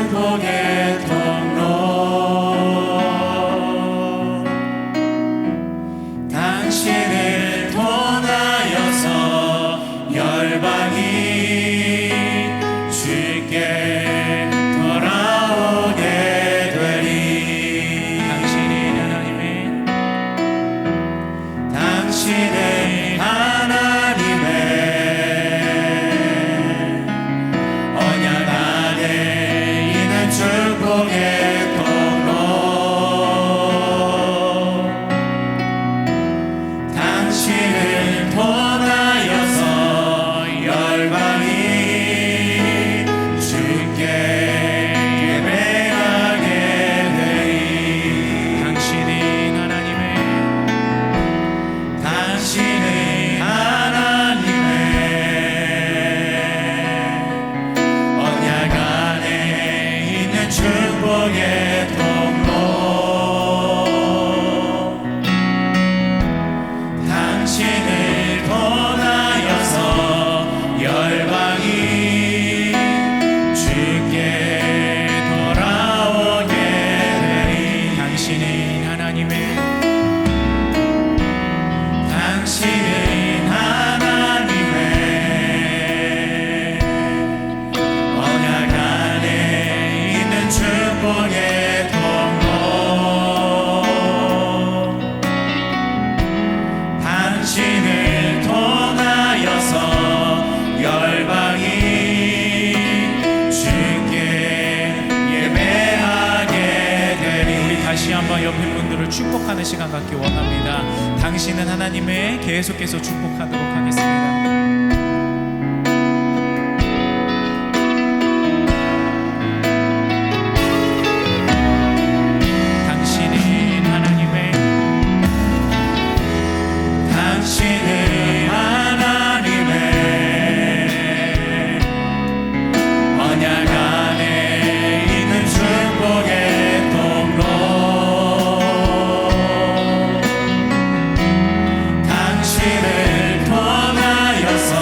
축복의 통로 당신을 통하여서 열방이 주께 돌아오게 되리. 당신은 하나님의 언약 안에 있는 축복의 통로 당신을 통하여서 열방이 주께 예배하게 되리. 당신은 하나님의 언약 안에 있는 축복의 통로 당신을 통하여서 열방이 주께 돌아오게 되리. 당신은 하나님의 언약 안에 있는 축복의 통로 당신을 통하여서 열방이 주께 예배하게 되리. 우리 다시 한번 옆에 분들을 축복하는 시간 갖기 원합니다. 당신은 하나님의 계속해서 축복하도록 하겠습니다. 당신은 하나님의 언약 안에 있는 축복의 통로 당신을 통하여서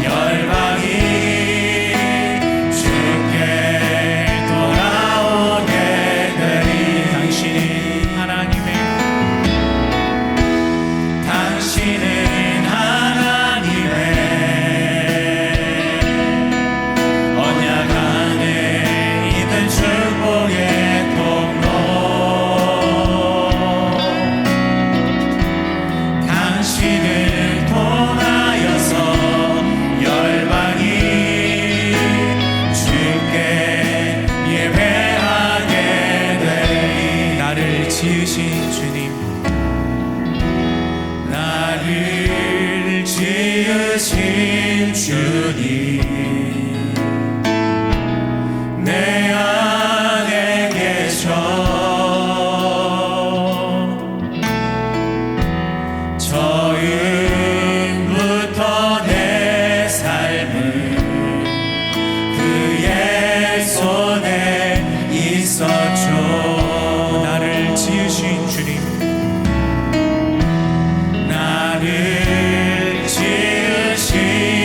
열방이 주께 돌아오게 되리. 당신은 하나님의 언약 안에 있는 축복의 통로 당신을 통하여서 열방이 주께 예배하게 되리. 나를 지으신 주님, 나를 지으신 주님 내 안에 계셔 처음부터 내 삶은 그의 손에 있었죠. 나를 지으신 주님, 나를 지으신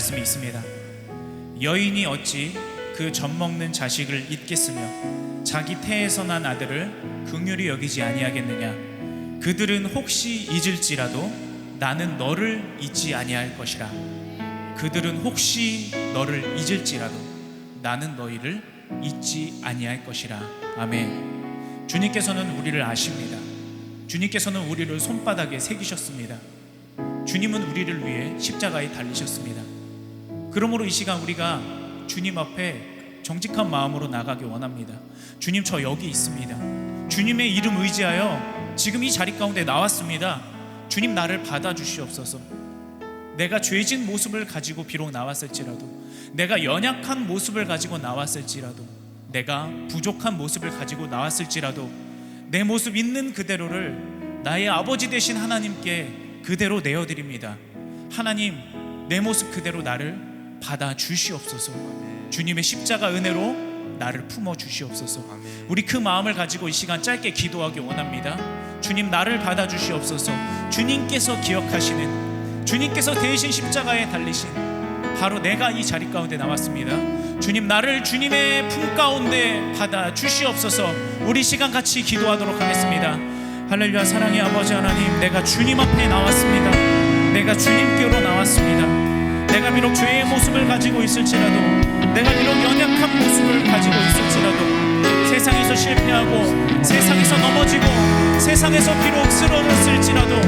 말씀이 있습니다. 여인이 어찌 그 젖먹는 자식을 잊겠으며 자기 태에서 난 아들을 긍휼히 여기지 아니하겠느냐. 그들은 혹시 잊을지라도 나는 너를 잊지 아니할 것이라. 그들은 혹시 너를 잊을지라도 나는 너희를 잊지 아니할 것이라. 아멘. 주님께서는 우리를 아십니다. 주님께서는 우리를 손바닥에 새기셨습니다. 주님은 우리를 위해 십자가에 달리셨습니다. 그러므로 이 시간 우리가 주님 앞에 정직한 마음으로 나가기 원합니다. 주님, 저 여기 있습니다. 주님의 이름 의지하여 지금 이 자리 가운데 나왔습니다. 주님, 나를 받아주시옵소서. 내가 죄진 모습을 가지고 비록 나왔을지라도, 내가 연약한 모습을 가지고 나왔을지라도, 내가 부족한 모습을 가지고 나왔을지라도 내 모습 있는 그대로를 나의 아버지 되신 하나님께 그대로 내어드립니다. 하나님, 내 모습 그대로 나를 받아주시옵소서. 주님의 십자가 은혜로 나를 품어주시옵소서. 우리 그 마음을 가지고 이 시간 짧게 기도하기 원합니다. 주님, 나를 받아주시옵소서. 주님께서 기억하시는, 주님께서 대신 십자가에 달리신 바로 내가 이 자리 가운데 나왔습니다. 주님, 나를 주님의 품 가운데 받아주시옵소서. 우리 시간 같이 기도하도록 하겠습니다. 할렐루야. 사랑의 아버지 하나님, 내가 주님 앞에 나왔습니다. 내가 주님께로 나왔습니다. 내가 비록 죄의 모습을 가지고 있을지라도, 내가 비록 연약한 모습을 가지고 있을지라도, 세상에서 실패하고 세상에서 넘어지고 세상에서 비록 쓰러졌을지라도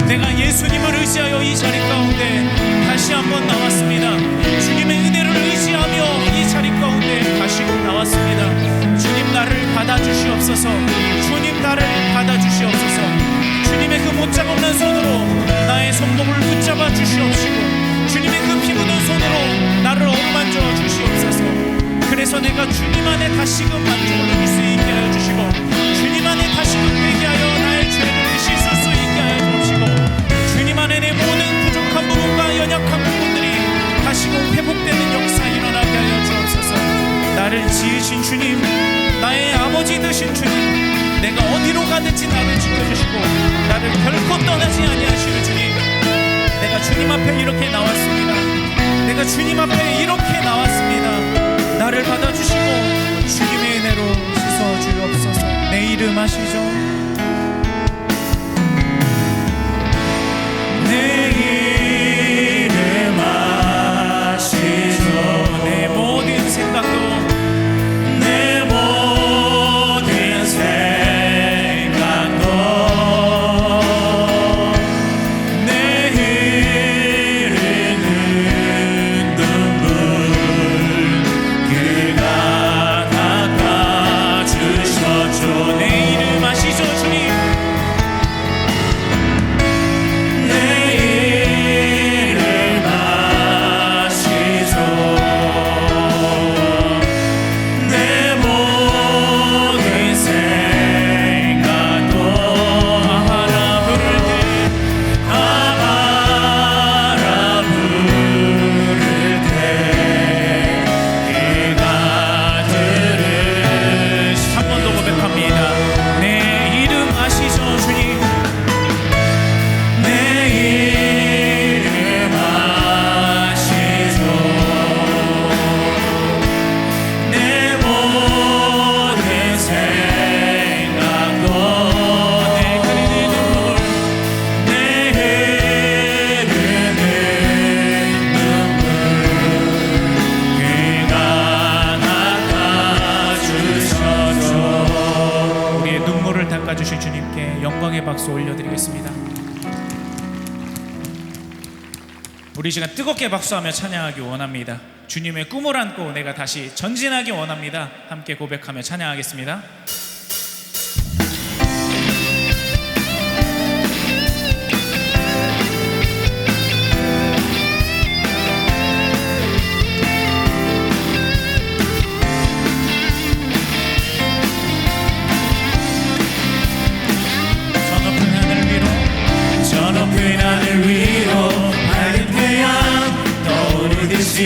내가 예수님을 의지하여 이 자리 가운데 다시 한번 나왔습니다. 주님의 은혜를 의지하며 이 자리 가운데 다시금 나왔습니다. 주님, 나를 받아주시옵소서. 주님, 나를 받아주시옵소서. 주님의 그 못잡없는 손으로 나의 손목을 붙잡아 주시옵시고, 주님의 그 피 묻은 손으로 나를 엇만져 주시옵소서. 그래서 내가 주님 안에 다시금 만족을 누릴 수 있게 하여 주시고, 주님 안에 다시금 회개하여 나의 죄를 씻을 수 있게 하여 주옵시고, 주님 안에 내 모든 부족한 부분과 연약한 부분들이 다시금 회복되는 역사 일어나게 하여 주옵소서. 나를 지으신 주님, 나의 아버지 되신 주님, 내가 어디로 가든지 나를 지켜주시고 나를 결코 떠나지 아니하시는 주님, 내가 주님 앞에 이렇게 나왔습니다. 내가 주님 앞에 이렇게 나왔습니다. 나를 받아주시고 주님의 은혜로 씻어주옵소서. 내 이름 아시죠? 내 이름 아시죠? 내 모든 생각도, 내 모든 생각도 내 흐르는 눈물 그가 닦아주셨죠. 내 이름 아시죠 주님? 내 이름 아시죠? 내 모든 생각도 아하라 부를 때, 아바라 부를 때 그가 들으시. 한 번 더 고백합니다. 내 이름 아시죠 주님? 내 이름 아시죠? 내 모든 생각도 내 흐르는 눈물 내 흐르는 눈물 그가 닦아주셨죠. 우리의 눈물을 닦아주실 주님께 영광의 박수 올려드리겠습니다. 우리 시간 뜨겁게 박수하며 찬양하기 원합니다. 주님의 꿈을 안고 내가 다시 전진하기 원합니다. 함께 고백하며 찬양하겠습니다. 저 높은 하늘 위로, 저 높은 하늘 위로 밝은 태양 떠오르듯이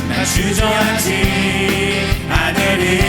나 주저앉지 않으리.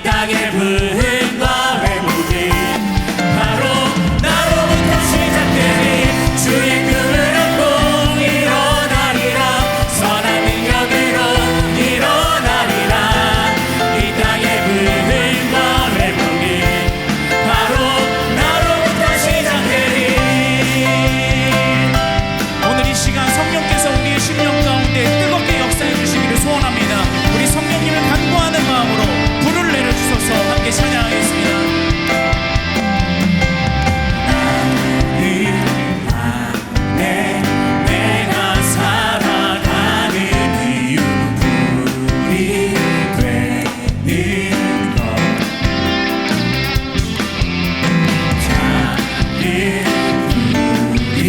땅의 부흥과 회복이 바로 나로부터 시작되니 주의 꿈을 안고 일어나리라. 선한 능력으로 일어나리라. 이 땅의 부흥과 회복이 바로 나로부터 시작되니. 오늘 이 시간 성령께서 우리의 심령 가운데 뜨겁게 역사해 주시기를 소원합니다. 우리 성령님을 간구하는 마음으로 불을 내려주소서. 함께 찬양하겠습니다. 내가 살아가는 이유 불이 되는 것 작은 불이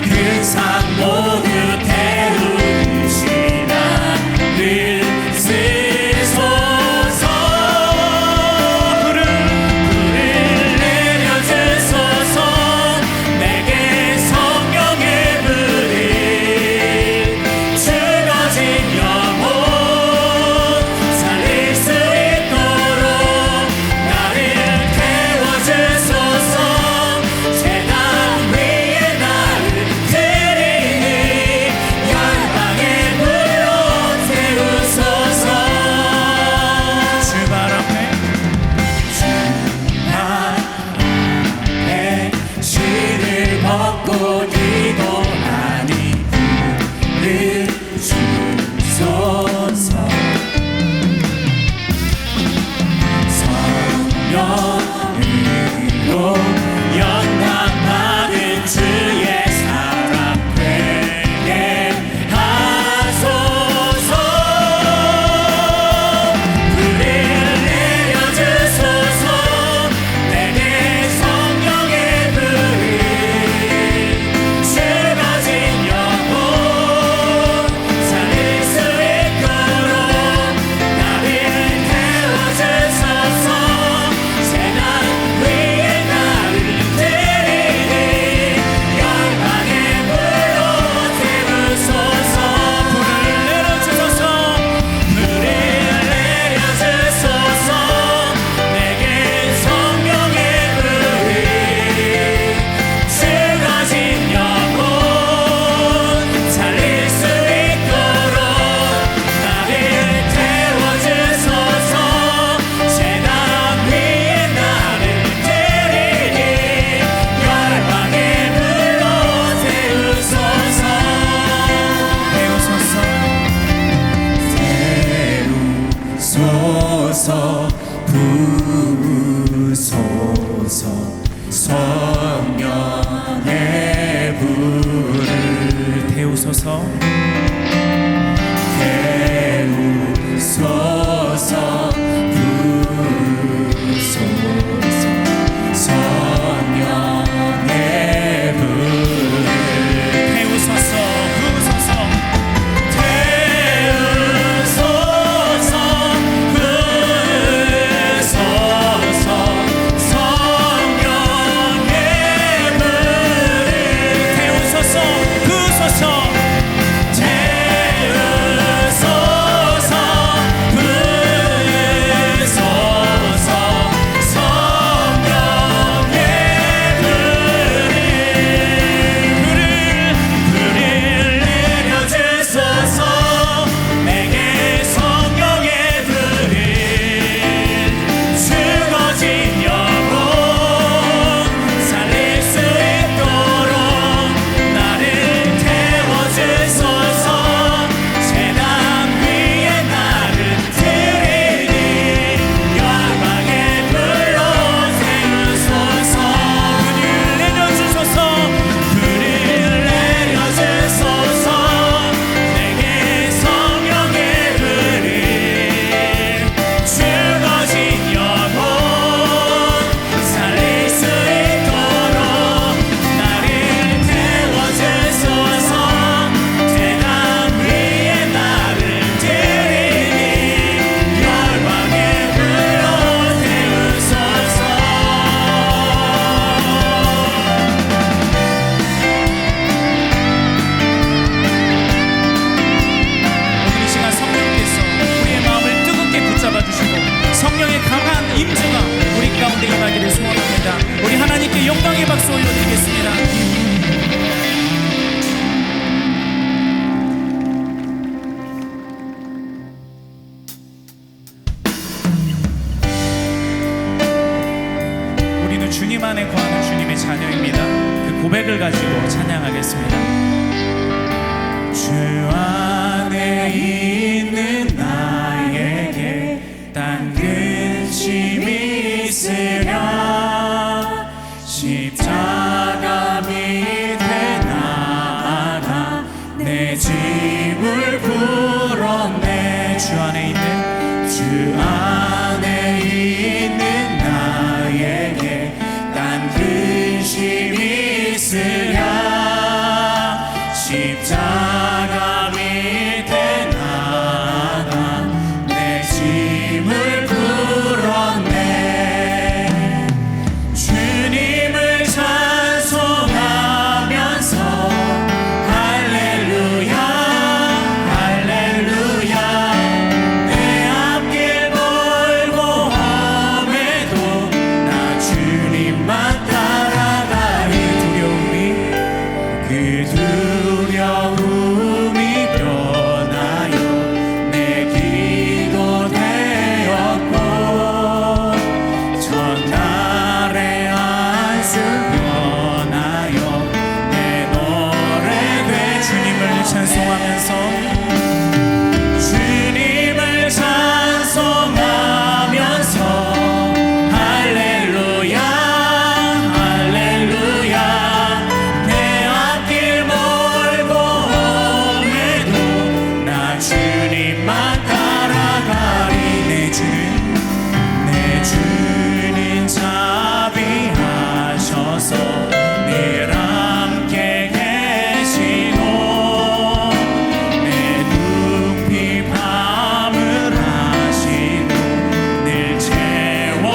그 산 모두 태우시 나를 쓰소서. 불을 내려주소서. 내게 성령의 불이 죽어진 영혼 살릴 수 있도록 나를 태워주소서. 재단 위에 나를 드리니 열방의 불로 태우소서. 주발 앞에 실을 벗고 기도하니 불을 주소서. 성령으로 연단받은 주의 사람 되게 하소서. 불을 내려주소서. 내게 성령의 불이 죽어진 영혼 살릴 수 있도록 나를 태워주소서. 재단 위에 나를 드리니 열방의 불로 태우소서. 불을 내려주소서. 불을 내려주소서. 내게 성령의 불이 죽어진 영혼 살릴 수 있도록 나를 태워주소서. 재단 위에 나를 드리니 열방의 불로 태우소서. 태우소서. 부으소서. 성령의 불을 태우소서. 태우소서. 부으소서. 성령의 불을 태우소서. 부으소서. 태우소서. 부으소서. 성령의 불을 태우소서. 부으소서. 태우소서. 강력한 임재가 우리 가운데 임하기를 소원합니다. 우리 하나님께 영광의 박수 올려드리겠습니다. 우리는 주님 안에 거하는 주님의 자녀입니다. 그 고백을 가지고 찬양하겠습니다. 주 안에 있는 나에게 딴 근심이 있으랴 십자가 밑에 나아가 내 짐을 풀었네. 주 안에 있는 나에게 딴 근심이 있으랴 십자가 밑에 나아가 내 짐을 풀었네. 주님을 찬송하면서 할렐루야 할렐루야 내 앞길 멀고 험해도 나 주님만 따라가리. 그 두려움이 변하여 내 기도 되었고 전날의 안수 변하여 내 노래 돼. 주님을 찬송하면서 할렐루야 할렐루야 내 앞길 멀고 험해도 나 주님만 따라가리. 내 주님 자비하셔서 늘 함께 계시고 내 눈빛 밤을 하시고 늘 채워주시네.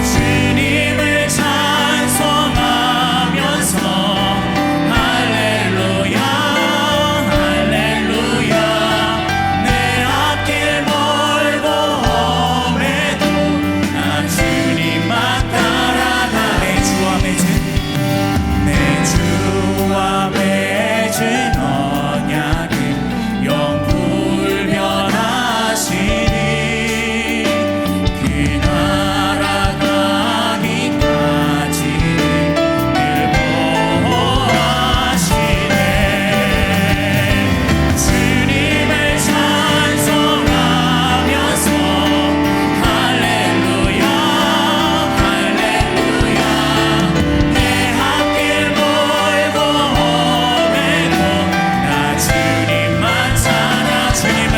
주님을 찬송하면서 할렐루야 할렐루야 내 앞길 멀고 험해도 나 주님만 따라가. 내 주와 맺은 언약은 영불변하시니 그 나라 가기까지 늘 보호하시네. 주님을 찬송하면서 할렐루야 할렐루야 내 앞길 멀고 험해도 나 주님만 찾아. 주님을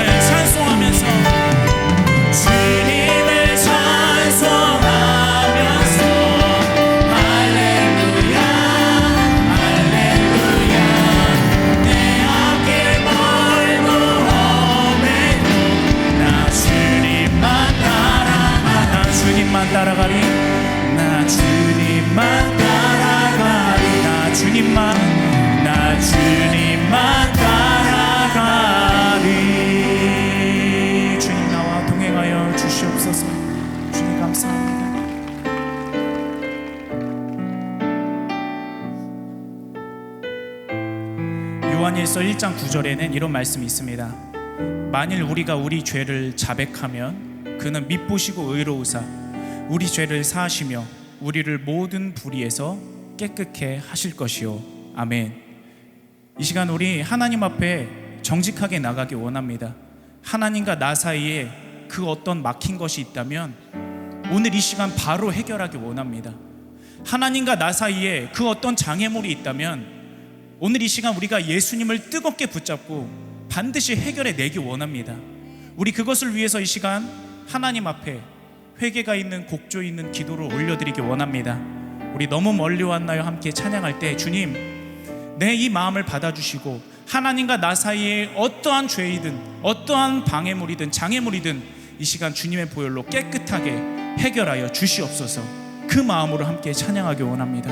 찬송하면서 할렐루야 할렐루야 내 앞길 멀고 험해도 나 주님만 따라가. 나 주님만 따라가리. 나 주님만 따라가리. 나 주님만 따라가리. 주님 나와 동행하여 주시옵소서. 주님 감사합니다. 요한일서 1장 9절에는 이런 말씀이 있습니다. 만일 우리가 우리 죄를 자백하면 그는 밉보시고 의로우사 우리 죄를 사하시며 우리를 모든 불의에서 깨끗게 하실 것이요. 아멘. 이 시간 우리 하나님 앞에 정직하게 나가기 원합니다. 하나님과 나 사이에 그 어떤 막힌 것이 있다면 오늘 이 시간 바로 해결하기 원합니다. 하나님과 나 사이에 그 어떤 장애물이 있다면 오늘 이 시간 우리가 예수님을 뜨겁게 붙잡고 반드시 해결해 내기 원합니다. 우리 그것을 위해서 이 시간 하나님 앞에 회개가 있는 곡조 있는 기도를 올려드리기 원합니다. 우리 너무 멀리 왔나요? 함께 찬양할 때 주님 내 이 마음을 받아주시고 하나님과 나 사이에 어떠한 죄이든 어떠한 방해물이든 장애물이든 이 시간 주님의 보혈로 깨끗하게 해결하여 주시옵소서. 그 마음으로 함께 찬양하기 원합니다.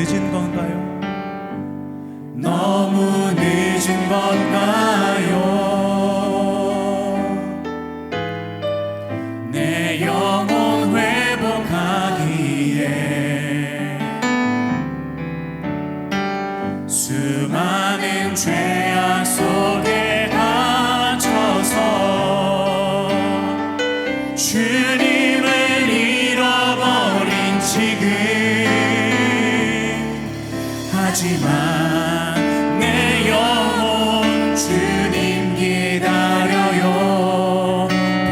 늦은 건가요? 너무 늦은 건가요? 내 영혼 회복하기에 수많은 죄악 속에 갇혀서 주님을 잃어버린 지금, 하지만 내 영혼 주님 기다려요.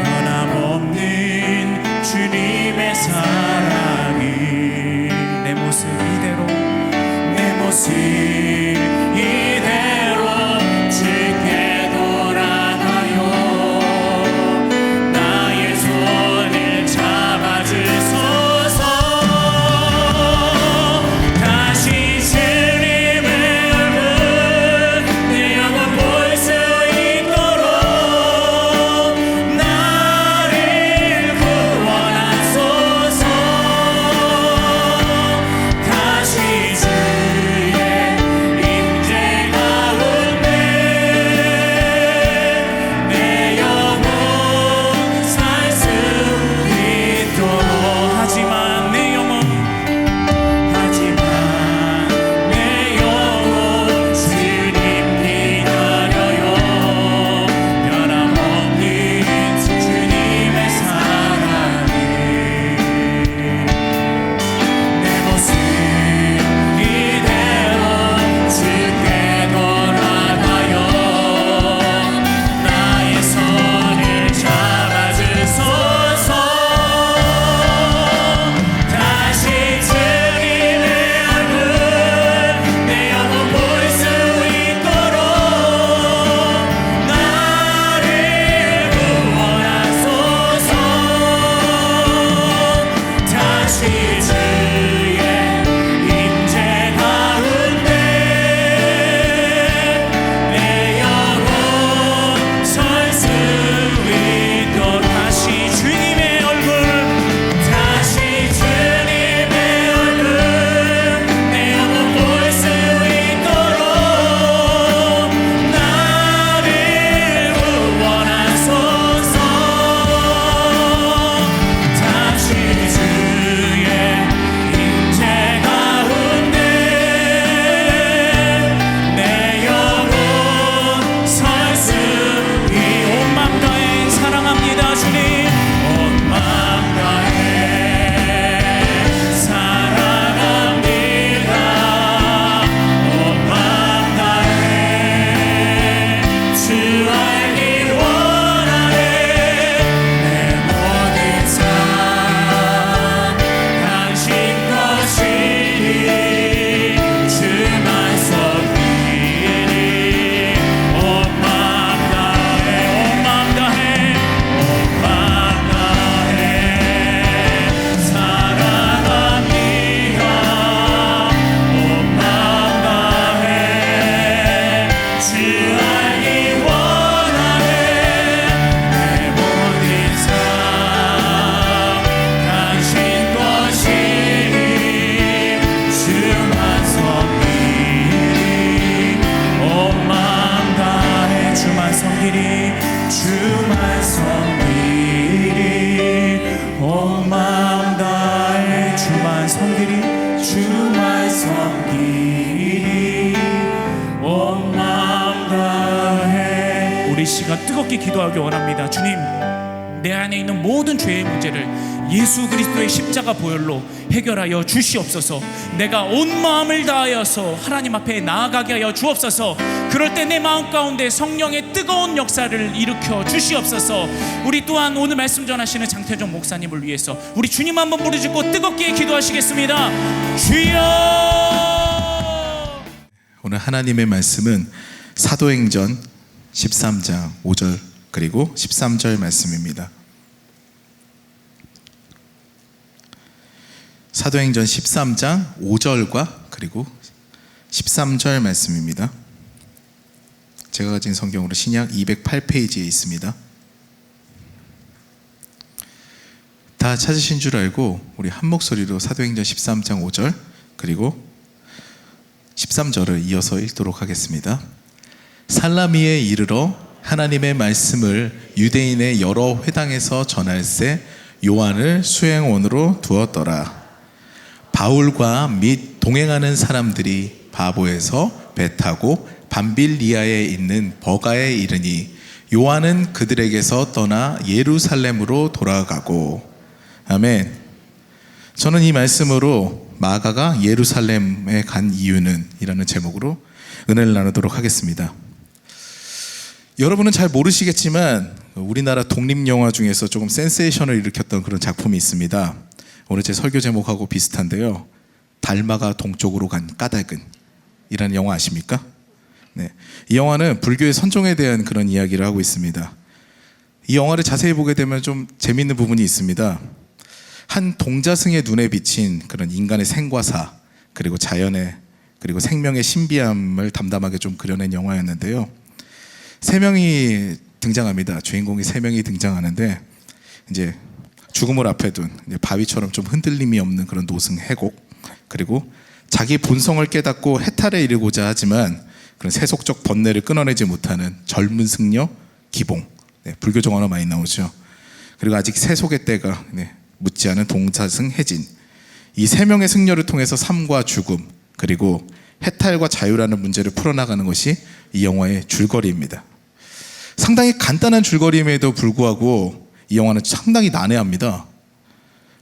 변함없는 주님의 사랑이 내 모습 이대로 내 모습 이대로 주께 돌아가요. 나의 손을 잡아주소서. 다시 주님의 얼굴 내 영혼 볼 수 있도록 나를 구원하소서. 다시 주의 임재 가운데 내 영혼 살 수 있도록. 하지만 내 영혼 주님 기다려요. 변함없는 주님의 사랑이 내 모습 이대로 주께 돌아가요. 나의 손을 잡아주소서. 다시 주님의 얼굴 내 영혼 볼 수 있도록 나를 구원하소서. 다시 주의 임재 가운데 내 영혼 설 수 있도록. 다시 주님의 얼굴 다시 주님의 얼굴 내 영혼 볼 수 있도록 나를 구원하소서. 다시 주의 임재 가운데 내 영혼 설 수 있도록. 온 마음 다해 사랑합니다 주님. 온 마음 다해 사랑합니다. 온 마음 다해 주 알기 원하네. 내 모든 삶 당신 것이니 주만 섬기니. 온 마음 다해 온 마음 다해 온 마음 다해 사랑합니다. 온 마음 다해 주 알기 원하네. 내 모든 삶 당신 것이니 주만 섬기니. 온 마음 다해 주만 섬기리 주만 섬기리. 온 마음 다해 주만 섬기리. 주만 섬기리. 온 마음 다해. 우리 시간 뜨겁게 기도하기 원합니다. 주님, 내 안에 있는 모든 죄의 문제를 예수 그리스도의 십자가 보혈로 해결하여 주시옵소서. 내가 온 마음을 다하여서 하나님 앞에 나아가게 하여 주옵소서. 그럴 때 내 마음 가운데 성령의 뜨거운 역사를 일으켜 주시옵소서. 우리 또한 오늘 말씀 전하시는 장태종 목사님을 위해서 우리 주님 한번 부르짖고 뜨겁게 기도하시겠습니다. 주여. 오늘 하나님의 말씀은 사도행전 13장 5절 그리고 13절 말씀입니다. 사도행전 13장 5절과 그리고 13절 말씀입니다. 제가 가진 성경으로 신약 208페이지에 있습니다. 다 찾으신 줄 알고 우리 한 목소리로 사도행전 13장 5절 그리고 13절을 이어서 읽도록 하겠습니다. 살라미에 이르러 하나님의 말씀을 유대인의 여러 회당에서 전할세 요한을 수행원으로 두었더라. 바울과 및 동행하는 사람들이 바보에서 배 타고 밤빌리아에 있는 버가에 이르니 요한은 그들에게서 떠나 예루살렘으로 돌아가고. 아멘. 저는 이 말씀으로 마가가 예루살렘에 간 이유는 이라는 제목으로 은혜를 나누도록 하겠습니다. 여러분은 잘 모르시겠지만 우리나라 독립영화 중에서 조금 센세이션을 일으켰던 그런 작품이 있습니다. 오늘 제 설교 제목하고 비슷한데요. 달마가 동쪽으로 간 까닭은 이라는 영화 아십니까? 네. 이 영화는 불교의 선종에 대한 그런 이야기를 하고 있습니다. 이 영화를 자세히 보게 되면 좀 재미있는 부분이 있습니다. 한 동자승의 눈에 비친 그런 인간의 생과사, 그리고 자연의, 그리고 생명의 신비함을 담담하게 좀 그려낸 영화였는데요. 세 명이 등장합니다. 주인공이 세 명이 등장하는데 이제 죽음을 앞에 둔 이제 바위처럼 좀 흔들림이 없는 그런 노승 해곡, 그리고 자기 본성을 깨닫고 해탈에 이르고자 하지만 그런 세속적 번뇌를 끊어내지 못하는 젊은 승려 기봉. 네, 불교 정화로 많이 나오죠. 그리고 아직 세속의 때가 묻지 않은 동자승 해진. 이 세 명의 승려를 통해서 삶과 죽음, 그리고 해탈과 자유라는 문제를 풀어나가는 것이 이 영화의 줄거리입니다. 상당히 간단한 줄거리임에도 불구하고 이 영화는 상당히 난해합니다.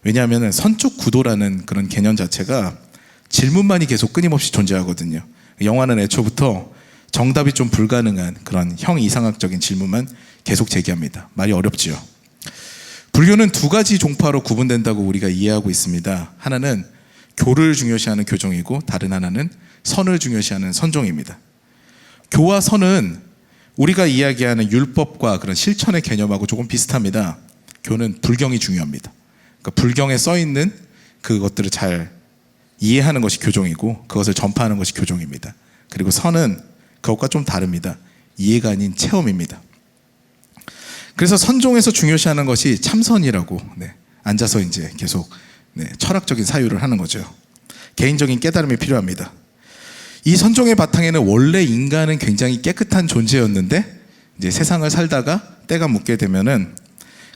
왜냐하면 선적 구도라는 그런 개념 자체가 질문만이 계속 끊임없이 존재하거든요. 영화는 애초부터 정답이 좀 불가능한 그런 형이상학적인 질문만 계속 제기합니다. 말이 어렵지요. 불교는 두 가지 종파로 구분된다고 우리가 이해하고 있습니다. 하나는 교를 중요시하는 교종이고 다른 하나는 선을 중요시하는 선종입니다. 교와 선은 우리가 이야기하는 율법과 그런 실천의 개념하고 조금 비슷합니다. 교는 불경이 중요합니다. 그러니까 불경에 써 있는 그것들을 잘 이해하는 것이 교종이고 그것을 전파하는 것이 교종입니다. 그리고 선은 그것과 좀 다릅니다. 이해가 아닌 체험입니다. 그래서 선종에서 중요시하는 것이 참선이라고 앉아서 이제 계속 철학적인 사유를 하는 거죠. 개인적인 깨달음이 필요합니다. 이 선종의 바탕에는 원래 인간은 굉장히 깨끗한 존재였는데 이제 세상을 살다가 때가 묻게 되면은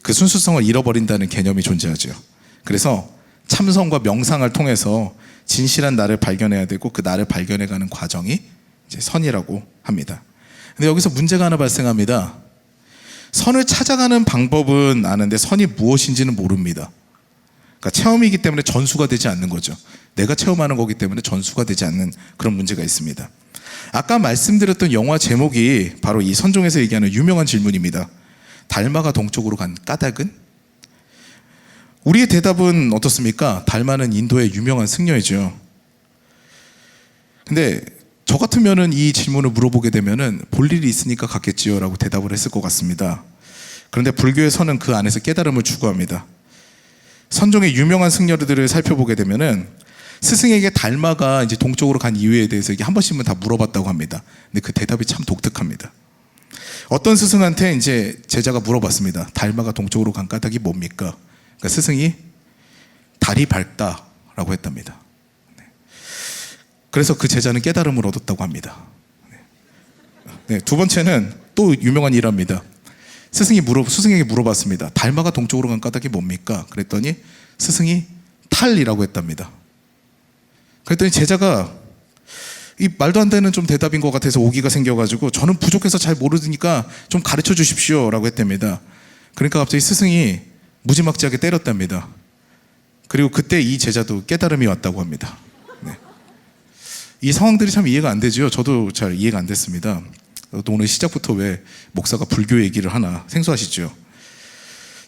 그 순수성을 잃어버린다는 개념이 존재하죠. 그래서 참선과 명상을 통해서 진실한 나를 발견해야 되고 그 나를 발견해가는 과정이 이제 선이라고 합니다. 근데 여기서 문제가 하나 발생합니다. 선을 찾아가는 방법은 아는데 선이 무엇인지는 모릅니다. 그러니까 체험이기 때문에 전수가 되지 않는 거죠. 내가 체험하는 거기 때문에 전수가 되지 않는 그런 문제가 있습니다. 아까 말씀드렸던 영화 제목이 바로 이 선종에서 얘기하는 유명한 질문입니다. 달마가 동쪽으로 간 까닭은? 우리의 대답은 어떻습니까? 달마는 인도의 유명한 승려이죠. 근데 저 같으면은 이 질문을 물어보게 되면은 볼 일이 있으니까 갔겠지요 라고 대답을 했을 것 같습니다. 그런데 불교에서는 그 안에서 깨달음을 추구합니다. 선종의 유명한 승려들을 살펴보게 되면은 스승에게 달마가 이제 동쪽으로 간 이유에 대해서 이게 한 번씩은 다 물어봤다고 합니다. 근데 그 대답이 참 독특합니다. 어떤 스승한테 이제 제자가 물어봤습니다. 달마가 동쪽으로 간 까닭이 뭡니까? 그러니까 스승이 달이 밝다라고 했답니다. 그래서 그 제자는 깨달음을 얻었다고 합니다. 두 번째는 또 유명한 일화입니다. 스승에게 물어봤습니다. 달마가 동쪽으로 간 까닭이 뭡니까? 그랬더니 스승이 탈이라고 했답니다. 그랬더니 제자가 이 말도 안 되는 좀 대답인 것 같아서 오기가 생겨가지고 저는 부족해서 잘 모르니까 좀 가르쳐 주십시오 라고 했답니다. 그러니까 갑자기 스승이 무지막지하게 때렸답니다. 그리고 그때 이 제자도 깨달음이 왔다고 합니다. 이 상황들이 참 이해가 안 되죠. 저도 잘 이해가 안 됐습니다. 또 오늘 시작부터 왜 목사가 불교 얘기를 하나 생소하시죠?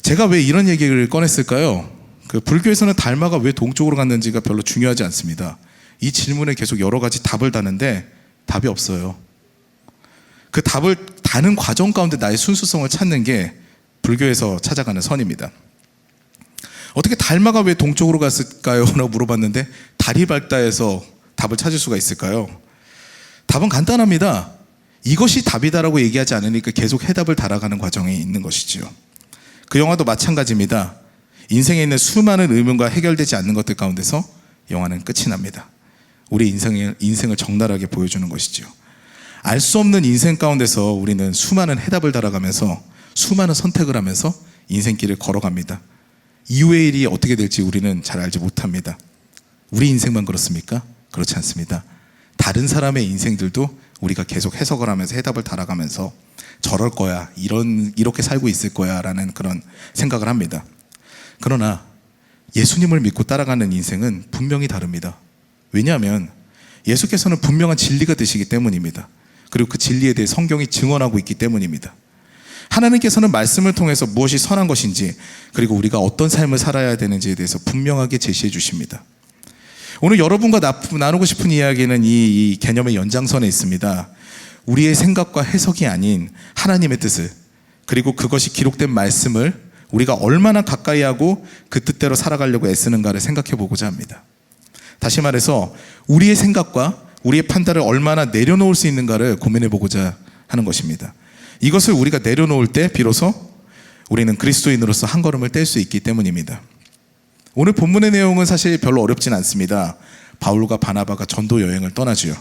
제가 왜 이런 얘기를 꺼냈을까요? 그 불교에서는 달마가 왜 동쪽으로 갔는지가 별로 중요하지 않습니다. 이 질문에 계속 여러 가지 답을 다는데 답이 없어요. 그 답을 다는 과정 가운데 나의 순수성을 찾는 게 불교에서 찾아가는 선입니다. 어떻게 달마가 왜 동쪽으로 갔을까요? 라고 물어봤는데 달이 밝다해서 답을 찾을 수가 있을까요? 답은 간단합니다. 이것이 답이다라고 얘기하지 않으니까 계속 해답을 달아가는 과정이 있는 것이지요. 그 영화도 마찬가지입니다. 인생에 있는 수많은 의문과 해결되지 않는 것들 가운데서 영화는 끝이 납니다. 우리 인생을 적나라하게 보여주는 것이죠. 알 수 없는 인생 가운데서 우리는 수많은 해답을 달아가면서 수많은 선택을 하면서 인생길을 걸어갑니다. 이후의 일이 어떻게 될지 우리는 잘 알지 못합니다. 우리 인생만 그렇습니까? 그렇지 않습니다. 다른 사람의 인생들도 우리가 계속 해석을 하면서 해답을 달아가면서 저럴 거야, 이렇게 살고 있을 거야 라는 그런 생각을 합니다. 그러나 예수님을 믿고 따라가는 인생은 분명히 다릅니다. 왜냐하면 예수께서는 분명한 진리가 되시기 때문입니다. 그리고 그 진리에 대해 성경이 증언하고 있기 때문입니다. 하나님께서는 말씀을 통해서 무엇이 선한 것인지, 그리고 우리가 어떤 삶을 살아야 되는지에 대해서 분명하게 제시해 주십니다. 오늘 여러분과 나누고 싶은 이야기는 이 개념의 연장선에 있습니다. 우리의 생각과 해석이 아닌 하나님의 뜻을, 그리고 그것이 기록된 말씀을 우리가 얼마나 가까이 하고 그 뜻대로 살아가려고 애쓰는가를 생각해 보고자 합니다. 다시 말해서 우리의 생각과 우리의 판단을 얼마나 내려놓을 수 있는가를 고민해 보고자 하는 것입니다. 이것을 우리가 내려놓을 때 비로소 우리는 그리스도인으로서 한 걸음을 뗄 수 있기 때문입니다. 오늘 본문의 내용은 사실 별로 어렵진 않습니다. 바울과 바나바가 전도 여행을 떠나지요.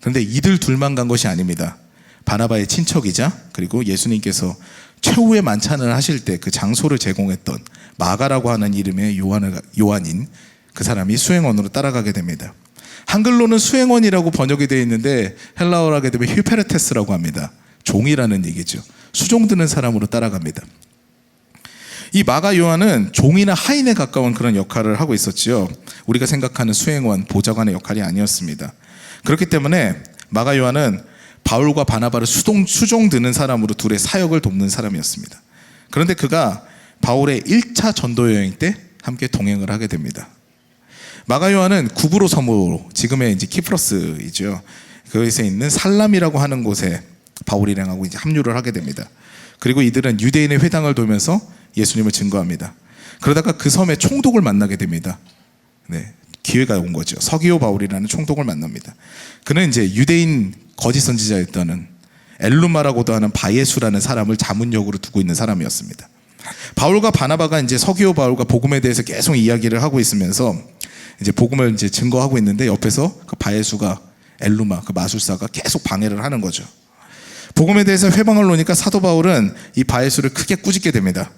그런데 이들 둘만 간 것이 아닙니다. 바나바의 친척이자 그리고 예수님께서 최후의 만찬을 하실 때 그 장소를 제공했던 마가라고 하는 이름의 요한인 그 사람이 수행원으로 따라가게 됩니다. 한글로는 수행원이라고 번역이 되어 있는데 헬라어로 하게 되면 휴페르테스라고 합니다. 종이라는 얘기죠. 수종드는 사람으로 따라갑니다. 이 마가 요한은 종이나 하인에 가까운 그런 역할을 하고 있었지요. 우리가 생각하는 수행원, 보좌관의 역할이 아니었습니다. 그렇기 때문에 마가 요한은 바울과 바나바를 수종드는 사람으로 둘의 사역을 돕는 사람이었습니다. 그런데 그가 바울의 1차 전도 여행 때 함께 동행을 하게 됩니다. 마가 요한은 구브로 섬으로, 지금의 이제 키프러스이죠. 그것에 있는 살람이라고 하는 곳에 바울이랑하고 이제 합류를 하게 됩니다. 그리고 이들은 유대인의 회당을 돌면서 예수님을 증거합니다. 그러다가 그 섬에 총독을 만나게 됩니다. 네, 기회가 온 거죠. 서기오 바울이라는 총독을 만납니다. 그는 이제 유대인 거짓 선지자였다는 엘루마라고도 하는 바예수라는 사람을 자문역으로 두고 있는 사람이었습니다. 바울과 바나바가 이제 서기오 바울과 복음에 대해서 계속 이야기를 하고 있으면서 이제 복음을 이제 증거하고 있는데 옆에서 그 바예수가 엘루마 그 마술사가 계속 방해를 하는 거죠. 복음에 대해서 회방을 놓으니까 사도 바울은 이 바예수를 크게 꾸짖게 됩니다.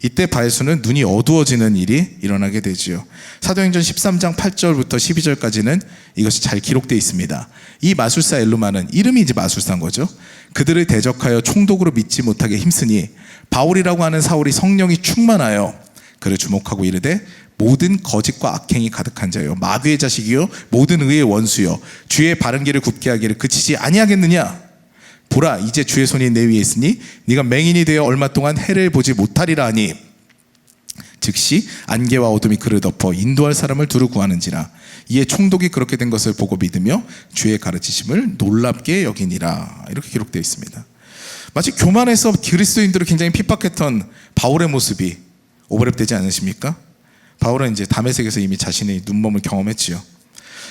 이때 바예수는 눈이 어두워지는 일이 일어나게 되지요. 사도행전 13장 8절부터 12절까지는 이것이 잘 기록되어 있습니다. 이 마술사 엘루마는 이름이 이제 마술사인 거죠. 그들을 대적하여 총독으로 믿지 못하게 힘쓰니 바울이라고 하는 사울이 성령이 충만하여 그를 주목하고 이르되 모든 거짓과 악행이 가득한 자요 마귀의 자식이요 모든 의의 원수요 주의 바른 길을 굽게 하기를 그치지 아니하겠느냐. 보라 이제 주의 손이 내 위에 있으니 네가 맹인이 되어 얼마 동안 해를 보지 못하리라 하니 즉시 안개와 어둠이 그를 덮어 인도할 사람을 두루 구하는지라. 이에 총독이 그렇게 된 것을 보고 믿으며 주의 가르치심을 놀랍게 여기니라. 이렇게 기록되어 있습니다. 마치 교만해서 그리스도인들을 굉장히 핍박했던 바울의 모습이 오버랩되지 않으십니까? 바울은 이제 다메섹에서 이미 자신의 눈먼을 경험했지요.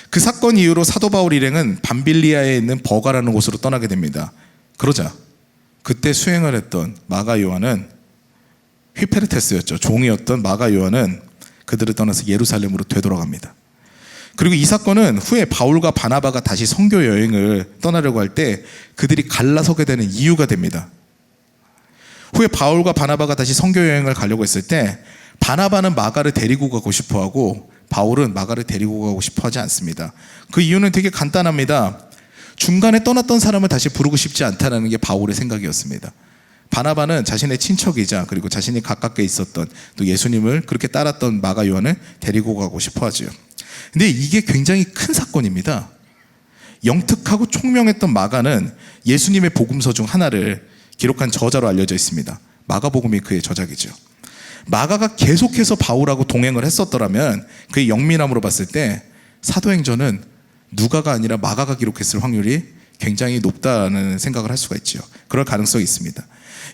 그 사건 이후로 사도 바울 일행은 밤빌리아에 있는 버가라는 곳으로 떠나게 됩니다. 그러자 그때 수행을 했던 마가 요한은 휘페르테스였죠. 종이었던 마가 요한은 그들을 떠나서 예루살렘으로 되돌아갑니다. 그리고 이 사건은 후에 바울과 바나바가 다시 선교 여행을 떠나려고 할 때 그들이 갈라서게 되는 이유가 됩니다. 후에 바울과 바나바가 다시 선교 여행을 가려고 했을 때 바나바는 마가를 데리고 가고 싶어하고 바울은 마가를 데리고 가고 싶어하지 않습니다. 그 이유는 되게 간단합니다. 중간에 떠났던 사람을 다시 부르고 싶지 않다는 게 바울의 생각이었습니다. 바나바는 자신의 친척이자 그리고 자신이 가깝게 있었던 또 예수님을 그렇게 따랐던 마가 요한을 데리고 가고 싶어하죠. 근데 이게 굉장히 큰 사건입니다. 영특하고 총명했던 마가는 예수님의 복음서 중 하나를 기록한 저자로 알려져 있습니다. 마가복음이 그의 저작이죠. 마가가 계속해서 바울하고 동행을 했었더라면 그의 영민함으로 봤을 때 사도행전은 누가가 아니라 마가가 기록했을 확률이 굉장히 높다는 생각을 할 수가 있죠. 그럴 가능성이 있습니다.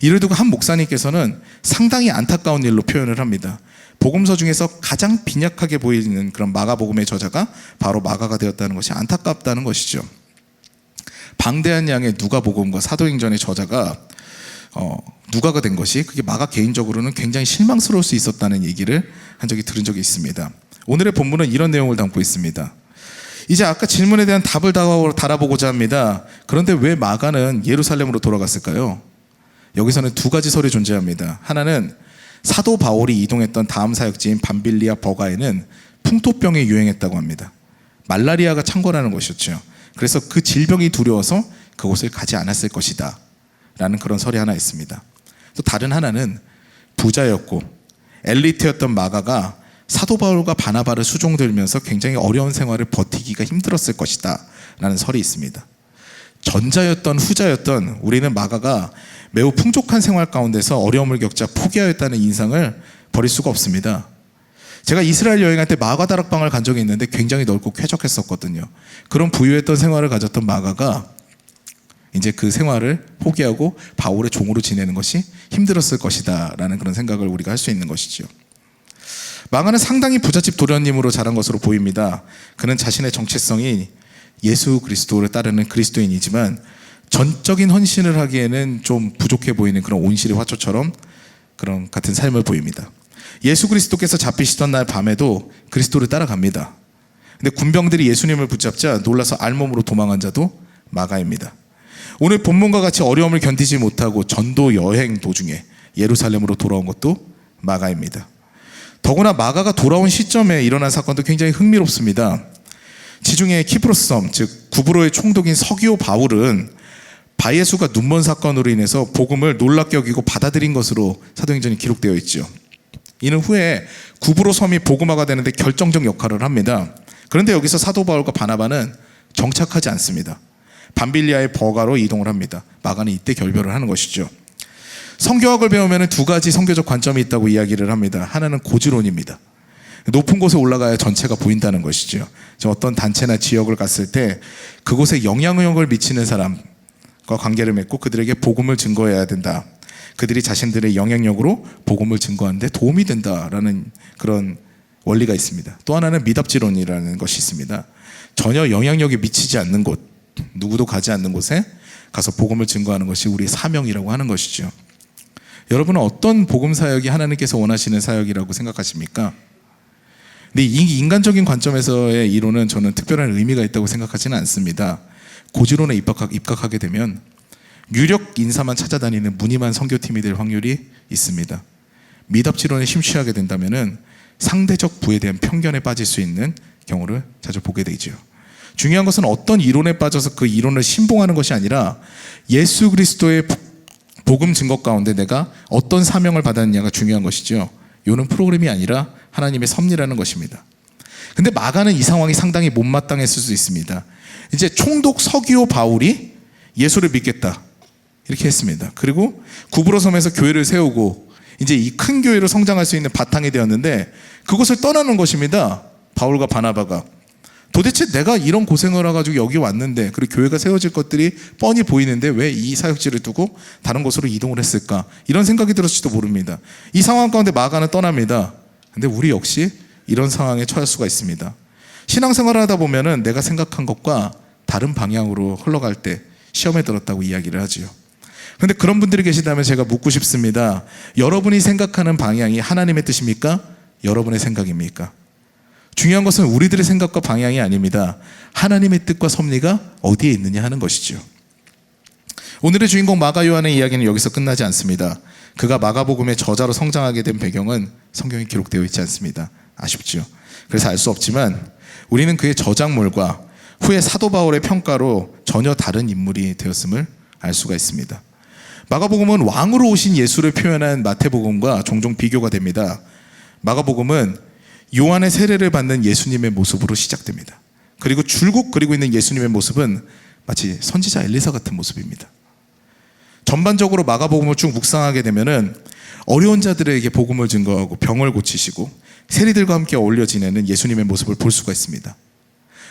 이를 두고 한 목사님께서는 상당히 안타까운 일로 표현을 합니다. 복음서 중에서 가장 빈약하게 보이는 그런 마가복음의 저자가 바로 마가가 되었다는 것이 안타깝다는 것이죠. 방대한 양의 누가복음과 사도행전의 저자가 누가가 된 것이 그게 마가 개인적으로는 굉장히 실망스러울 수 있었다는 얘기를 한 적이 들은 적이 있습니다. 오늘의 본문은 이런 내용을 담고 있습니다. 이제 아까 질문에 대한 답을 달아보고자 합니다. 그런데 왜 마가는 예루살렘으로 돌아갔을까요? 여기서는 두 가지 설이 존재합니다. 하나는 사도 바울이 이동했던 다음 사역지인 밤빌리아 버가에는 풍토병이 유행했다고 합니다. 말라리아가 창궐하는 것이었죠. 그래서 그 질병이 두려워서 그곳을 가지 않았을 것이다 라는 그런 설이 하나 있습니다. 또 다른 하나는 부자였고 엘리트였던 마가가 사도 바울과 바나바를 수종들면서 굉장히 어려운 생활을 버티기가 힘들었을 것이다 라는 설이 있습니다. 전자였던 후자였던 우리는 마가가 매우 풍족한 생활 가운데서 어려움을 겪자 포기하였다는 인상을 버릴 수가 없습니다. 제가 이스라엘 여행할 때 마가 다락방을 간 적이 있는데 굉장히 넓고 쾌적했었거든요. 그런 부유했던 생활을 가졌던 마가가 이제 그 생활을 포기하고 바울의 종으로 지내는 것이 힘들었을 것이다 라는 그런 생각을 우리가 할 수 있는 것이죠. 마가는 상당히 부잣집 도련님으로 자란 것으로 보입니다. 그는 자신의 정체성이 예수 그리스도를 따르는 그리스도인이지만 전적인 헌신을 하기에는 좀 부족해 보이는 그런 온실의 화초처럼 그런 같은 삶을 보입니다. 예수 그리스도께서 잡히시던 날 밤에도 그리스도를 따라갑니다. 근데 군병들이 예수님을 붙잡자 놀라서 알몸으로 도망한 자도 마가입니다. 오늘 본문과 같이 어려움을 견디지 못하고 전도 여행 도중에 예루살렘으로 돌아온 것도 마가입니다. 더구나 마가가 돌아온 시점에 일어난 사건도 굉장히 흥미롭습니다. 지중해 키프로스 섬, 즉 구브로의 총독인 서기오 바울은 바예수가 눈먼 사건으로 인해서 복음을 놀랍게 여기고 받아들인 것으로 사도행전이 기록되어 있죠. 이는 후에 구브로 섬이 복음화가 되는데 결정적 역할을 합니다. 그런데 여기서 사도 바울과 바나바는 정착하지 않습니다. 밤빌리아의 버가로 이동을 합니다. 마가는 이때 결별을 하는 것이죠. 성교학을 배우면 두 가지 성교적 관점이 있다고 이야기를 합니다. 하나는 고지론입니다. 높은 곳에 올라가야 전체가 보인다는 것이죠. 어떤 단체나 지역을 갔을 때 그곳에 영향력을 미치는 사람과 관계를 맺고 그들에게 복음을 증거해야 된다. 그들이 자신들의 영향력으로 복음을 증거하는 데 도움이 된다라는 그런 원리가 있습니다. 또 하나는 미답지론이라는 것이 있습니다. 전혀 영향력이 미치지 않는 곳, 누구도 가지 않는 곳에 가서 복음을 증거하는 것이 우리의 사명이라고 하는 것이죠. 여러분은 어떤 복음 사역이 하나님께서 원하시는 사역이라고 생각하십니까? 근데 이 인간적인 관점에서의 이론은 저는 특별한 의미가 있다고 생각하지는 않습니다. 고지론에 입각하게 되면 유력 인사만 찾아다니는 무늬만 선교팀이 될 확률이 있습니다. 미답지론에 심취하게 된다면 상대적 부에 대한 편견에 빠질 수 있는 경우를 자주 보게 되죠. 중요한 것은 어떤 이론에 빠져서 그 이론을 신봉하는 것이 아니라 예수 그리스도의 복음 증거 가운데 내가 어떤 사명을 받았느냐가 중요한 것이죠. 이는 프로그램이 아니라 하나님의 섭리라는 것입니다. 근데 마가는 이 상황이 상당히 못마땅했을 수 있습니다. 이제 총독 서기오 바울이 예수를 믿겠다 이렇게 했습니다. 그리고 구브로 섬에서 교회를 세우고 이제 이 큰 교회로 성장할 수 있는 바탕이 되었는데 그것을 떠나는 것입니다. 바울과 바나바가. 도대체 내가 이런 고생을 해가지고 여기 왔는데 그리고 교회가 세워질 것들이 뻔히 보이는데 왜 이 사역지를 두고 다른 곳으로 이동을 했을까? 이런 생각이 들었을지도 모릅니다. 이 상황 가운데 마가는 떠납니다. 근데 우리 역시 이런 상황에 처할 수가 있습니다. 신앙생활을 하다 보면은 내가 생각한 것과 다른 방향으로 흘러갈 때 시험에 들었다고 이야기를 하지요. 그런데 그런 분들이 계시다면 제가 묻고 싶습니다. 여러분이 생각하는 방향이 하나님의 뜻입니까? 여러분의 생각입니까? 중요한 것은 우리들의 생각과 방향이 아닙니다. 하나님의 뜻과 섭리가 어디에 있느냐 하는 것이죠. 오늘의 주인공 마가 요한의 이야기는 여기서 끝나지 않습니다. 그가 마가복음의 저자로 성장하게 된 배경은 성경에 기록되어 있지 않습니다. 아쉽죠. 그래서 알 수 없지만 우리는 그의 저작물과 후에 사도 바울의 평가로 전혀 다른 인물이 되었음을 알 수가 있습니다. 마가복음은 왕으로 오신 예수를 표현한 마태복음과 종종 비교가 됩니다. 마가복음은 요한의 세례를 받는 예수님의 모습으로 시작됩니다. 그리고 줄곧 그리고 있는 예수님의 모습은 마치 선지자 엘리사 같은 모습입니다. 전반적으로 마가복음을 쭉 묵상하게 되면은 어려운 자들에게 복음을 증거하고 병을 고치시고 세리들과 함께 어울려 지내는 예수님의 모습을 볼 수가 있습니다.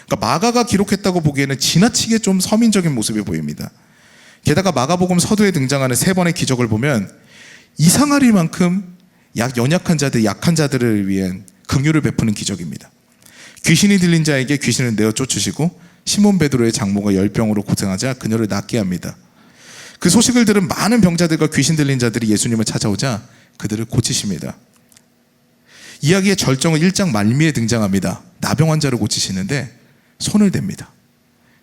그러니까 마가가 기록했다고 보기에는 지나치게 좀 서민적인 모습이 보입니다. 게다가 마가복음 서두에 등장하는 세 번의 기적을 보면 이상하리만큼 연약한 자들, 약한 자들을 위한 긍휼을 베푸는 기적입니다. 귀신이 들린 자에게 귀신을 내어 쫓으시고 시몬 베드로의 장모가 열병으로 고생하자 그녀를 낫게 합니다. 그 소식을 들은 많은 병자들과 귀신 들린 자들이 예수님을 찾아오자 그들을 고치십니다. 이야기의 절정은 1장 말미에 등장합니다. 나병 환자를 고치시는데 손을 댑니다.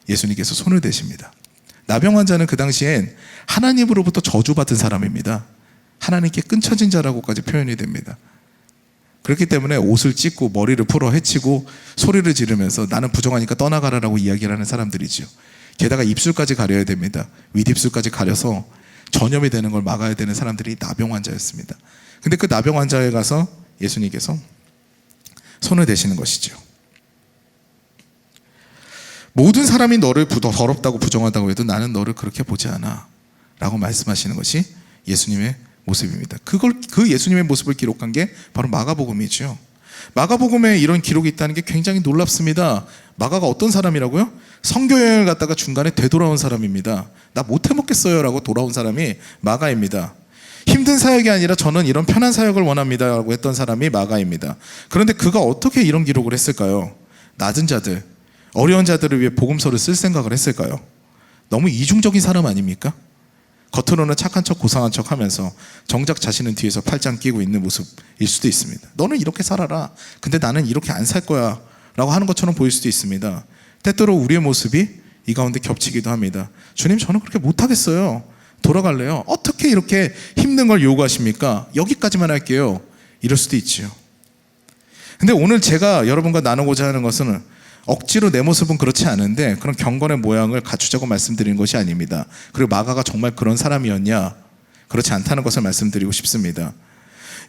예수님께서 손을 대십니다. 나병 환자는 그 당시엔 하나님으로부터 저주받은 사람입니다. 하나님께 끊쳐진 자라고까지 표현이 됩니다. 그렇기 때문에 옷을 찢고 머리를 풀어 헤치고 소리를 지르면서 나는 부정하니까 떠나가라라고 이야기를 하는 사람들이지요. 게다가 입술까지 가려야 됩니다. 윗입술까지 가려서 전염이 되는 걸 막아야 되는 사람들이 나병 환자였습니다. 근데 그 나병 환자에 가서 예수님께서 손을 대시는 것이죠. 모든 사람이 너를 더럽다고 부정하다고 해도 나는 너를 그렇게 보지 않아 라고 말씀하시는 것이 예수님의 모습입니다. 그 예수님의 모습을 기록한 게 바로 마가복음이죠. 마가복음에 이런 기록이 있다는 게 굉장히 놀랍습니다. 마가가 어떤 사람이라고요? 선교 여행을 갔다가 중간에 되돌아온 사람입니다. 나 못해 먹겠어요 라고 돌아온 사람이 마가입니다. 힘든 사역이 아니라 저는 이런 편한 사역을 원합니다 라고 했던 사람이 마가입니다. 그런데 그가 어떻게 이런 기록을 했을까요? 낮은 자들, 어려운 자들을 위해 복음서를 쓸 생각을 했을까요? 너무 이중적인 사람 아닙니까? 겉으로는 착한 척 고상한 척 하면서 정작 자신은 뒤에서 팔짱 끼고 있는 모습일 수도 있습니다. 너는 이렇게 살아라. 근데 나는 이렇게 안 살 거야 라고 하는 것처럼 보일 수도 있습니다. 때때로 우리의 모습이 이 가운데 겹치기도 합니다. 주님, 저는 그렇게 못하겠어요. 돌아갈래요. 어떻게 이렇게 힘든 걸 요구하십니까? 여기까지만 할게요. 이럴 수도 있지요. 근데 오늘 제가 여러분과 나누고자 하는 것은 억지로 내 모습은 그렇지 않은데 그런 경건의 모양을 갖추자고 말씀드리는 것이 아닙니다. 그리고 마가가 정말 그런 사람이었냐? 그렇지 않다는 것을 말씀드리고 싶습니다.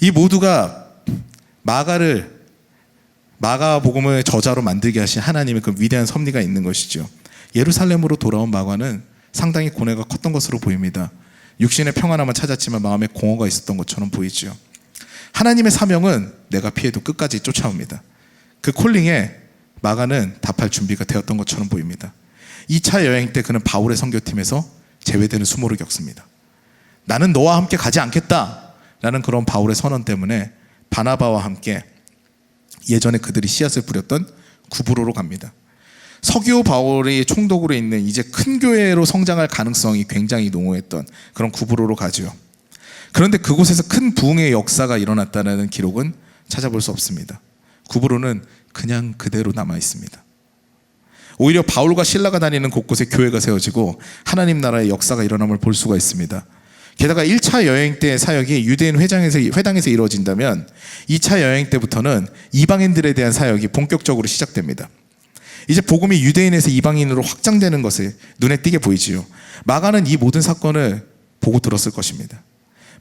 이 모두가 마가복음의 저자로 만들게 하신 하나님의 그 위대한 섭리가 있는 것이죠. 예루살렘으로 돌아온 마가는 상당히 고뇌가 컸던 것으로 보입니다. 육신의 평안함을 찾았지만 마음에 공허가 있었던 것처럼 보이죠. 하나님의 사명은 내가 피해도 끝까지 쫓아옵니다. 그 콜링에 마가는 답할 준비가 되었던 것처럼 보입니다. 2차 여행 때 그는 바울의 선교팀에서 제외되는 수모를 겪습니다. 나는 너와 함께 가지 않겠다 라는 그런 바울의 선언 때문에 바나바와 함께 예전에 그들이 씨앗을 뿌렸던 구브로로 갑니다. 서기오 바울이 총독으로 있는 이제 큰 교회로 성장할 가능성이 굉장히 농후했던 그런 구브로로 가죠. 그런데 그곳에서 큰 부흥의 역사가 일어났다는 기록은 찾아볼 수 없습니다. 구브로는 그냥 그대로 남아 있습니다. 오히려 바울과 실라가 다니는 곳곳에 교회가 세워지고 하나님 나라의 역사가 일어남을 볼 수가 있습니다. 게다가 1차 여행 때 사역이 유대인 회당에서 이루어진다면 2차 여행 때부터는 이방인들에 대한 사역이 본격적으로 시작됩니다. 이제 복음이 유대인에서 이방인으로 확장되는 것을 눈에 띄게 보이지요. 마가는 이 모든 사건을 보고 들었을 것입니다.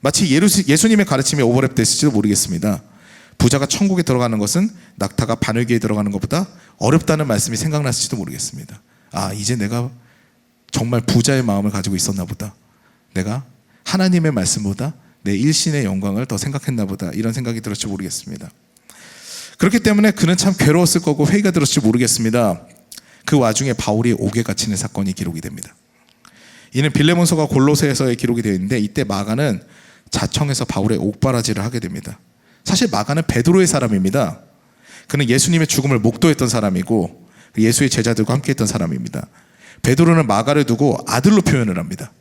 마치 예수님의 가르침이 오버랩됐을지도 모르겠습니다. 부자가 천국에 들어가는 것은 낙타가 바늘귀에 들어가는 것보다 어렵다는 말씀이 생각났을지도 모르겠습니다. 아, 이제 내가 정말 부자의 마음을 가지고 있었나 보다. 내가 하나님의 말씀보다 내 일신의 영광을 더 생각했나 보다. 이런 생각이 들었을지 모르겠습니다. 그렇기 때문에 그는 참 괴로웠을 거고 회의가 들었을지 모르겠습니다. 그 와중에 바울이 옥에 갇히는 사건이 기록이 됩니다. 이는 빌레몬서가 골로새에서의 기록이 되어 있는데 이때 마가는 자청해서 바울의 옥바라지를 하게 됩니다. 사실 마가는 베드로의 사람입니다. 그는 예수님의 죽음을 목도했던 사람이고 예수의 제자들과 함께했던 사람입니다. 베드로는 마가를 두고 아들로 표현을 합니다.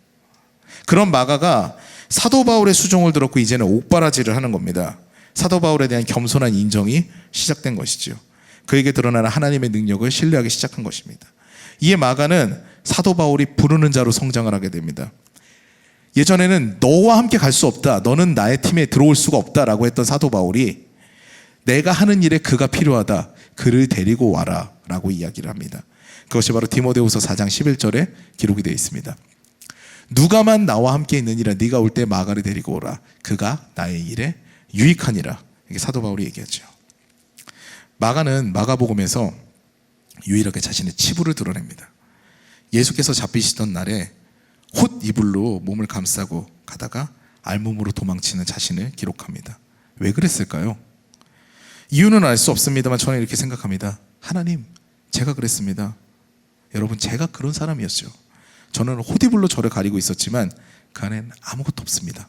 그런 마가가 사도 바울의 수종을 들었고 이제는 옥바라지를 하는 겁니다. 사도 바울에 대한 겸손한 인정이 시작된 것이죠. 그에게 드러나는 하나님의 능력을 신뢰하기 시작한 것입니다. 이에 마가는 사도 바울이 부르는 자로 성장을 하게 됩니다. 예전에는 너와 함께 갈 수 없다, 너는 나의 팀에 들어올 수가 없다라고 했던 사도 바울이 내가 하는 일에 그가 필요하다, 그를 데리고 와라 라고 이야기를 합니다. 그것이 바로 디모데후서 4장 11절에 기록이 되어 있습니다. 누가만 나와 함께 있느니라, 네가 올 때 마가를 데리고 오라, 그가 나의 일에 유익하니라. 이게 사도 바울이 얘기하죠. 마가는 마가복음에서 유일하게 자신의 치부를 드러냅니다. 예수께서 잡히시던 날에 홑 이불로 몸을 감싸고 가다가 알몸으로 도망치는 자신을 기록합니다. 왜 그랬을까요? 이유는 알 수 없습니다만 저는 이렇게 생각합니다. 하나님, 제가 그랬습니다. 여러분, 제가 그런 사람이었죠. 저는 홑이불로 저를 가리고 있었지만 그 안에는 아무것도 없습니다.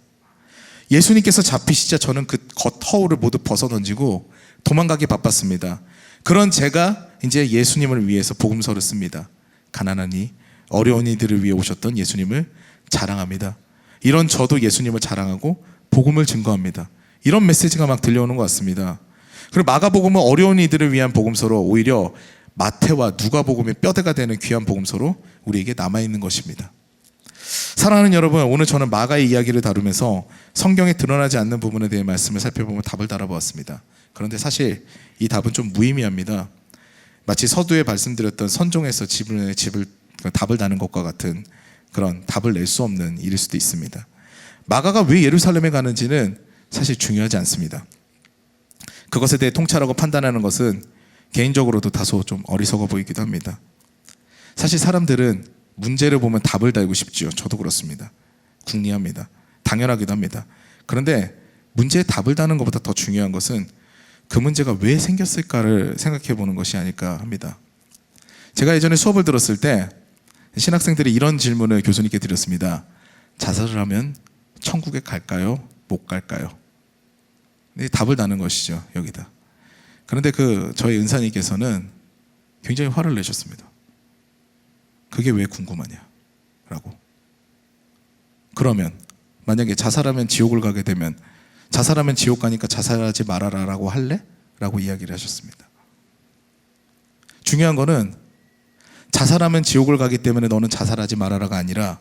예수님께서 잡히시자 저는 그 겉허울을 모두 벗어던지고 도망가기 바빴습니다. 그런 제가 이제 예수님을 위해서 복음서를 씁니다. 가난하니 어려운 이들을 위해 오셨던 예수님을 자랑합니다. 이런 저도 예수님을 자랑하고 복음을 증거합니다. 이런 메시지가 막 들려오는 것 같습니다. 그리고 마가복음은 어려운 이들을 위한 복음서로 오히려 마태와 누가복음의 뼈대가 되는 귀한 복음서로 우리에게 남아있는 것입니다. 사랑하는 여러분, 오늘 저는 마가의 이야기를 다루면서 성경에 드러나지 않는 부분에 대해 말씀을 살펴보며 답을 달아보았습니다. 그런데 사실 이 답은 좀 무의미합니다. 마치 서두에 말씀드렸던 선종에서 답을 다는 것과 같은 그런 답을 낼 수 없는 일일 수도 있습니다. 마가가 왜 예루살렘에 가는지는 사실 중요하지 않습니다. 그것에 대해 통찰하고 판단하는 것은 개인적으로도 다소 좀 어리석어 보이기도 합니다. 사실 사람들은 문제를 보면 답을 달고 싶지요. 저도 그렇습니다. 궁리합니다. 당연하기도 합니다. 그런데 문제에 답을 다는 것보다 더 중요한 것은 그 문제가 왜 생겼을까를 생각해 보는 것이 아닐까 합니다. 제가 예전에 수업을 들었을 때 신학생들이 이런 질문을 교수님께 드렸습니다. 자살을 하면 천국에 갈까요? 못 갈까요? 네, 답을 다는 것이죠. 여기다. 그런데 저희 은사님께서는 굉장히 화를 내셨습니다. 그게 왜 궁금하냐? 라고. 그러면 만약에 자살하면 지옥을 가게 되면 자살하면 지옥 가니까 자살하지 말아라 라고 할래? 라고 이야기를 하셨습니다. 중요한 거는 자살하면 지옥을 가기 때문에 너는 자살하지 말아라가 아니라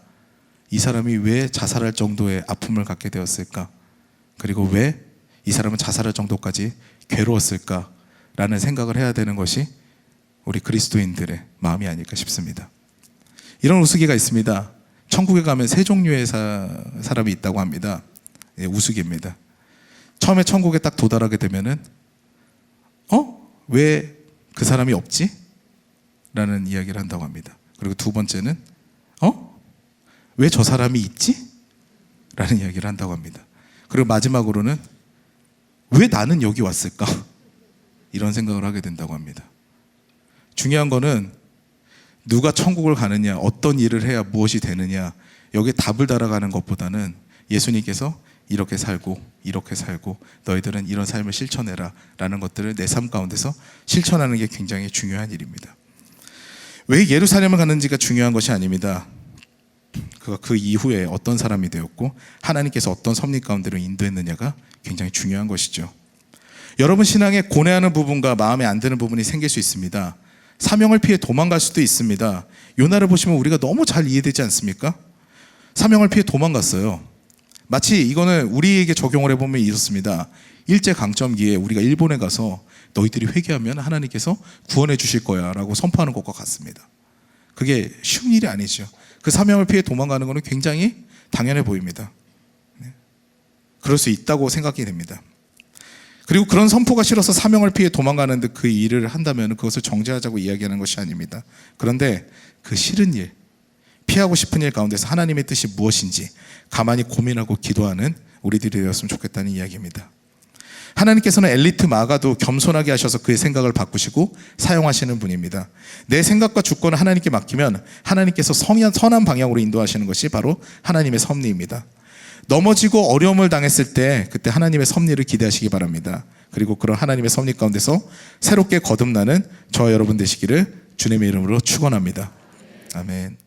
이 사람이 왜 자살할 정도의 아픔을 갖게 되었을까? 그리고 왜 이 사람은 자살할 정도까지 괴로웠을까? 라는 생각을 해야 되는 것이 우리 그리스도인들의 마음이 아닐까 싶습니다. 이런 우스개가 있습니다. 천국에 가면 세 종류의 사람이 있다고 합니다. 예, 우스개입니다. 처음에 천국에 딱 도달하게 되면은 왜 그 사람이 없지? 라는 이야기를 한다고 합니다. 그리고 두 번째는 왜 저 사람이 있지? 라는 이야기를 한다고 합니다. 그리고 마지막으로는 왜 나는 여기 왔을까? 이런 생각을 하게 된다고 합니다. 중요한 거는 누가 천국을 가느냐, 어떤 일을 해야 무엇이 되느냐, 여기에 답을 달아가는 것보다는 예수님께서 이렇게 살고 이렇게 살고 너희들은 이런 삶을 실천해라 라는 것들을 내 삶 가운데서 실천하는 게 굉장히 중요한 일입니다. 왜 예루살렘을 가는지가 중요한 것이 아닙니다. 그가 그 이후에 어떤 사람이 되었고 하나님께서 어떤 섭리 가운데로 인도했느냐가 굉장히 중요한 것이죠. 여러분 신앙에 고뇌하는 부분과 마음에 안 드는 부분이 생길 수 있습니다. 사명을 피해 도망갈 수도 있습니다. 요나를 보시면 우리가 너무 잘 이해되지 않습니까? 사명을 피해 도망갔어요. 마치 이거는 우리에게 적용을 해보면 이렇습니다. 일제강점기에 우리가 일본에 가서 너희들이 회개하면 하나님께서 구원해 주실 거야 라고 선포하는 것과 같습니다. 그게 쉬운 일이 아니죠. 그 사명을 피해 도망가는 것은 굉장히 당연해 보입니다. 그럴 수 있다고 생각이 됩니다. 그리고 그런 선포가 싫어서 사명을 피해 도망가는데 그 일을 한다면 그것을 정죄하자고 이야기하는 것이 아닙니다. 그런데 그 싫은 일, 피하고 싶은 일 가운데서 하나님의 뜻이 무엇인지 가만히 고민하고 기도하는 우리들이 되었으면 좋겠다는 이야기입니다. 하나님께서는 엘리트 마가도 겸손하게 하셔서 그의 생각을 바꾸시고 사용하시는 분입니다. 내 생각과 주권을 하나님께 맡기면 하나님께서 선한 방향으로 인도하시는 것이 바로 하나님의 섭리입니다. 넘어지고 어려움을 당했을 때 그때 하나님의 섭리를 기대하시기 바랍니다. 그리고 그런 하나님의 섭리 가운데서 새롭게 거듭나는 저와 여러분 되시기를 주님의 이름으로 축원합니다. 아멘.